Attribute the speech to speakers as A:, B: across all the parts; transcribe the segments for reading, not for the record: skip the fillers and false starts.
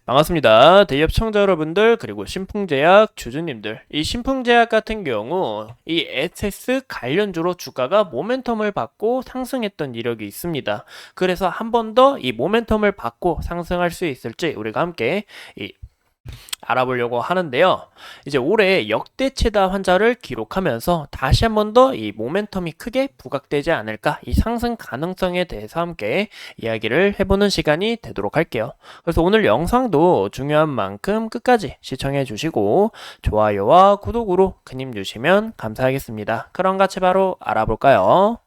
A: 반갑습니다. 대기업 시청자 여러분들 그리고 신풍제약 주주님들, 이 신풍제약 같은 경우 이 SS 관련주로 주가가 모멘텀을 받고 상승했던 이력이 있습니다. 그래서 한 번 더 이 모멘텀을 받고 상승할 수 있을지 우리가 함께 알아보려고 하는데요. 이제 올해 역대 최다 환자를 기록하면서 다시 한 번 더 이 모멘텀이 크게 부각되지 않을까, 이 상승 가능성에 대해서 함께 이야기를 해보는 시간이 되도록 할게요. 그래서 오늘 영상도 중요한 만큼 끝까지 시청해 주시고 좋아요와 구독으로 큰 힘 주시면 감사하겠습니다. 그럼 같이 바로 알아볼까요?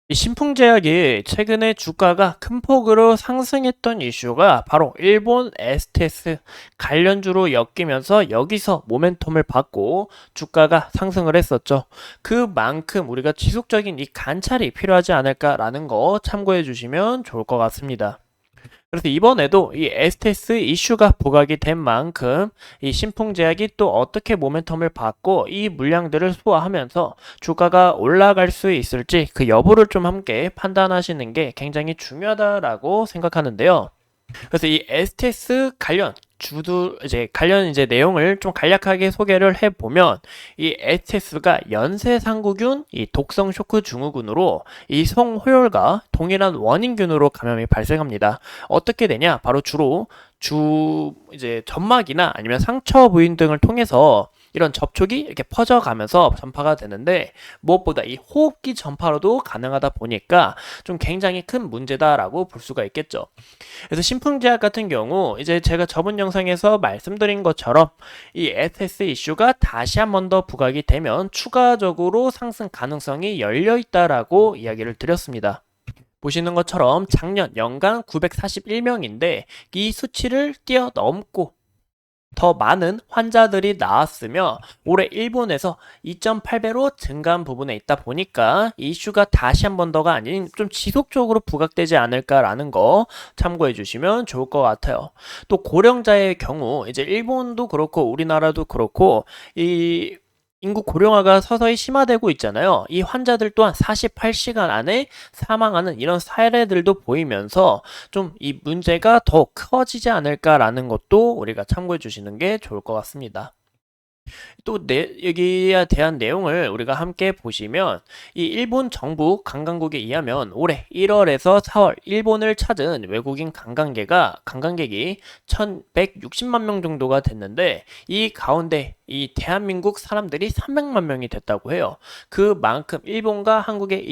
A: 이 신풍제약이 최근에 주가가 큰 폭으로 상승했던 이슈가 바로 일본 에스테스 관련주로 엮이면서 여기서 모멘텀을 받고 주가가 상승을 했었죠. 그만큼 우리가 지속적인 이 관찰이 필요하지 않을까라는 거 참고해 주시면 좋을 것 같습니다. 그래서 이번에도 이 에스테스 이슈가 부각이 된 만큼 이 신풍제약이 또 어떻게 모멘텀을 받고 이 물량들을 소화하면서 주가가 올라갈 수 있을지 그 여부를 좀 함께 판단하시는 게 굉장히 중요하다라고 생각하는데요. 그래서 이 에스테스 관련 관련 내용을 좀 간략하게 소개를 해보면, 이 에스테스가 연쇄상구균, 이 독성 쇼크 증후군으로 이 성호열과 동일한 원인균으로 감염이 발생합니다. 어떻게 되냐? 바로 주로 점막이나 아니면 상처 부위 등을 통해서 이런 접촉이 이렇게 퍼져가면서 전파가 되는데, 무엇보다 이 호흡기 전파로도 가능하다 보니까 좀 굉장히 큰 문제다라고 볼 수가 있겠죠. 그래서 신풍제약 같은 경우 이제 제가 저번 영상에서 말씀드린 것처럼 이 SS 이슈가 다시 한 번 더 부각이 되면 추가적으로 상승 가능성이 열려 있다라고 이야기를 드렸습니다. 보시는 것처럼 작년 연간 941명인데 이 수치를 뛰어넘고 더 많은 환자들이 나왔으며 올해 일본에서 2.8배로 증가한 부분에 있다 보니까 이슈가 다시 한 번 더가 아닌 좀 지속적으로 부각되지 않을까라는 거 참고해 주시면 좋을 것 같아요. 또 고령자의 경우 이제 일본도 그렇고 우리나라도 그렇고 이 인구 고령화가 서서히 심화되고 있잖아요. 이 환자들 또한 48시간 안에 사망하는 이런 사례들도 보이면서 좀 이 문제가 더 커지지 않을까라는 것도 우리가 참고해 주시는 게 좋을 것 같습니다. 또 여기에 대한 내용을 우리가 함께 보시면, 이 일본 정부 관광국에 의하면 올해 1월에서 4월 일본을 찾은 외국인 관광객이 1160만 명 정도가 됐는데, 이 가운데 이 대한민국 사람들이 300만 명이 됐다고 해요. 그만큼 일본과 한국의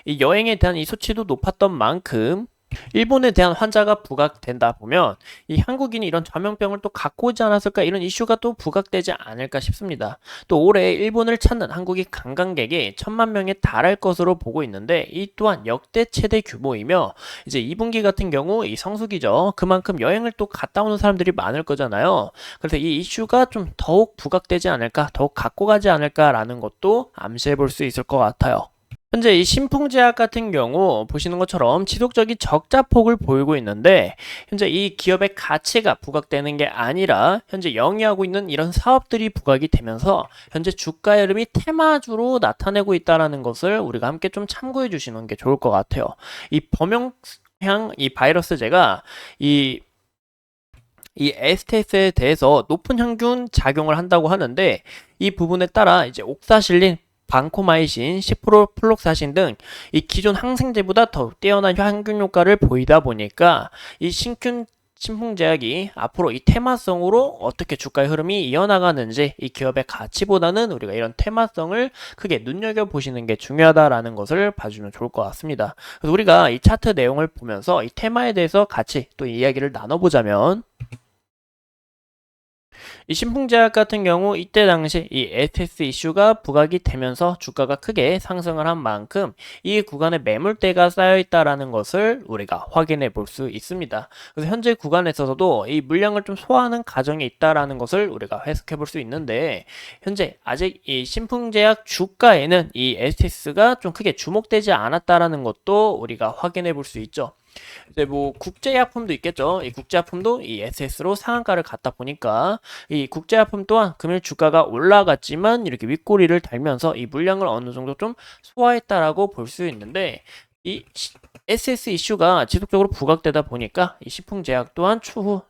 A: 이 여행에 대한 이 수치도 높았던 만큼 일본에 대한 환자가 부각된다 보면 이 한국인이 이런 전염병을 또 갖고 오지 않았을까, 이런 이슈가 또 부각되지 않을까 싶습니다. 또 올해 일본을 찾는 한국인 관광객이 1000만 명에 달할 것으로 보고 있는데, 이 또한 역대 최대 규모이며 이제 2분기 같은 경우 이 성수기죠. 그만큼 여행을 또 갔다 오는 사람들이 많을 거잖아요. 그래서 이 이슈가 좀 더욱 부각되지 않을까, 더욱 갖고 가지 않을까라는 것도 암시해 볼 수 있을 것 같아요. 현재 이 신풍제약 같은 경우 보시는 것처럼 지속적인 적자폭을 보이고 있는데, 현재 이 기업의 가치가 부각되는 게 아니라 현재 영위하고 있는 이런 사업들이 부각이 되면서 현재 주가 흐름이 테마주로 나타내고 있다는 것을 우리가 함께 좀 참고해 주시는 게 좋을 것 같아요. 이 범용형 이 바이러스제가 이 에스테스에 대해서 높은 항균 작용을 한다고 하는데, 이 부분에 따라 이제 옥사실린, 방코마이신, 시프로플록사신 등 이 기존 항생제보다 더 뛰어난 항균 효과를 보이다 보니까 이 신풍제약이 앞으로 이 테마성으로 어떻게 주가의 흐름이 이어나가는지, 이 기업의 가치보다는 우리가 이런 테마성을 크게 눈여겨보시는 게 중요하다라는 것을 봐주면 좋을 것 같습니다. 그래서 우리가 이 차트 내용을 보면서 이 테마에 대해서 같이 또 이야기를 나눠보자면, 이 신풍제약 같은 경우 이때 당시 이 에스테스 이슈가 부각이 되면서 주가가 크게 상승을 한 만큼 이 구간에 매물대가 쌓여 있다라는 것을 우리가 확인해 볼 수 있습니다. 그래서 현재 구간에서도 이 물량을 좀 소화하는 과정이 있다라는 것을 우리가 해석해 볼 수 있는데, 현재 아직 이 신풍제약 주가에는 이 에스테스가 좀 크게 주목되지 않았다라는 것도 우리가 확인해 볼 수 있죠. 이제 뭐 국제약품도 있겠죠. 이 국제약품도 이 SS로 상한가를 갔다 보니까 이 국제약품 또한 금일 주가가 올라갔지만 이렇게 윗꼬리를 달면서 이 물량을 어느 정도 좀 소화했다라고 볼 수 있는데, 이 SS 이슈가 지속적으로 부각되다 보니까 이 신풍제약 또한 추후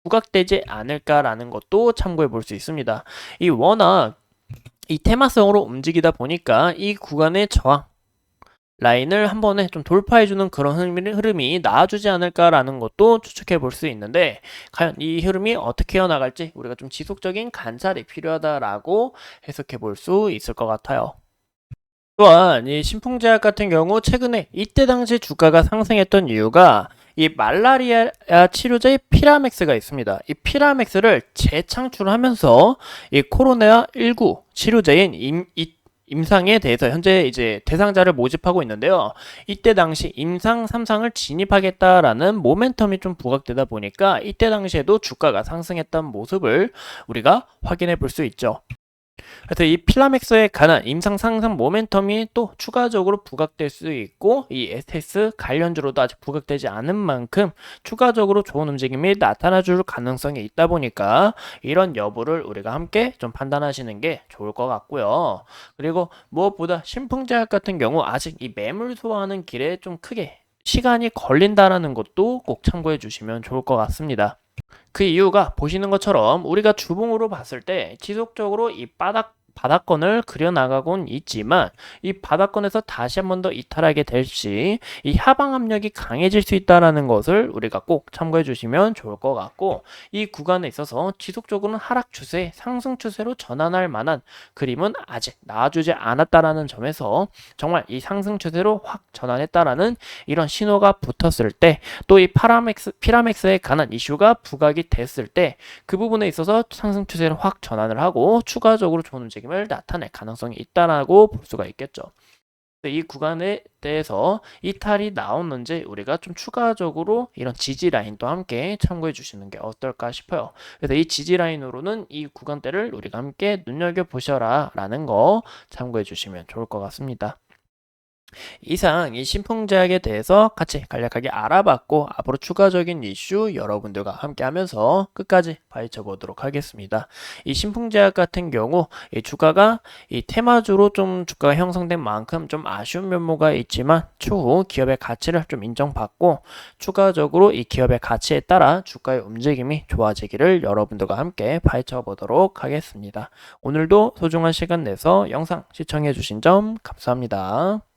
A: 부각되지 않을까라는 것도 참고해 볼 수 있습니다. 이 워낙 이 테마성으로 움직이다 보니까 이 구간의 저항 라인을 한 번에 좀 돌파해주는 그런 흐름이 나와주지 않을까라는 것도 추측해 볼 수 있는데, 과연 이 흐름이 어떻게 이어나갈지 우리가 좀 지속적인 관찰이 필요하다라고 해석해 볼 수 있을 것 같아요. 또한 이 신풍제약 같은 경우 최근에 이때 당시 주가가 상승했던 이유가 이 말라리아 치료제 피라맥스가 있습니다. 이 피라맥스를 재창출하면서 이 코로나19 치료제인 임상에 대해서 현재 이제 대상자를 모집하고 있는데요. 이때 당시 임상 3상을 진입하겠다라는 모멘텀이 좀 부각되다 보니까 이때 당시에도 주가가 상승했던 모습을 우리가 확인해 볼 수 있죠. 그래서 이 필라맥스에 관한 임상 상승 모멘텀이 또 추가적으로 부각될 수 있고, 이 STS 관련주로도 아직 부각되지 않은 만큼 추가적으로 좋은 움직임이 나타나 줄 가능성이 있다 보니까 이런 여부를 우리가 함께 좀 판단하시는 게 좋을 것 같고요. 그리고 무엇보다 신풍제약 같은 경우 아직 이 매물 소화하는 길에 좀 크게 시간이 걸린다라는 것도 꼭 참고해 주시면 좋을 것 같습니다. 그 이유가 보시는 것처럼 우리가 주봉으로 봤을 때 지속적으로 이 바닥권을 그려나가곤 있지만, 이 바닥권에서 다시 한 번 더 이탈하게 될 시 이 하방 압력이 강해질 수 있다는 것을 우리가 꼭 참고해 주시면 좋을 것 같고, 이 구간에 있어서 지속적으로는 하락 추세, 상승 추세로 전환할 만한 그림은 아직 나와주지 않았다라는 점에서 정말 이 상승 추세로 확 전환했다라는 이런 신호가 붙었을 때, 또 이 피라맥스에 관한 이슈가 부각이 됐을 때 그 부분에 있어서 상승 추세로 확 전환을 하고 추가적으로 좋은 움직임을 나타낼 가능성이 있다라고 볼 수가 있겠죠. 이 구간에 대해서 이탈이 나오는지 우리가 좀 추가적으로 이런 지지 라인도 함께 참고해 주시는 게 어떨까 싶어요. 그래서 이 지지 라인으로는 이 구간대를 우리가 함께 눈여겨보셔라 라는 거 참고해 주시면 좋을 것 같습니다. 이상 이 신풍제약에 대해서 같이 간략하게 알아봤고, 앞으로 추가적인 이슈 여러분들과 함께 하면서 끝까지 파헤쳐 보도록 하겠습니다. 이 신풍제약 같은 경우 이 주가가 이 테마주로 좀 주가가 형성된 만큼 좀 아쉬운 면모가 있지만, 추후 기업의 가치를 좀 인정받고 추가적으로 이 기업의 가치에 따라 주가의 움직임이 좋아지기를 여러분들과 함께 파헤쳐 보도록 하겠습니다. 오늘도 소중한 시간 내서 영상 시청해 주신 점 감사합니다.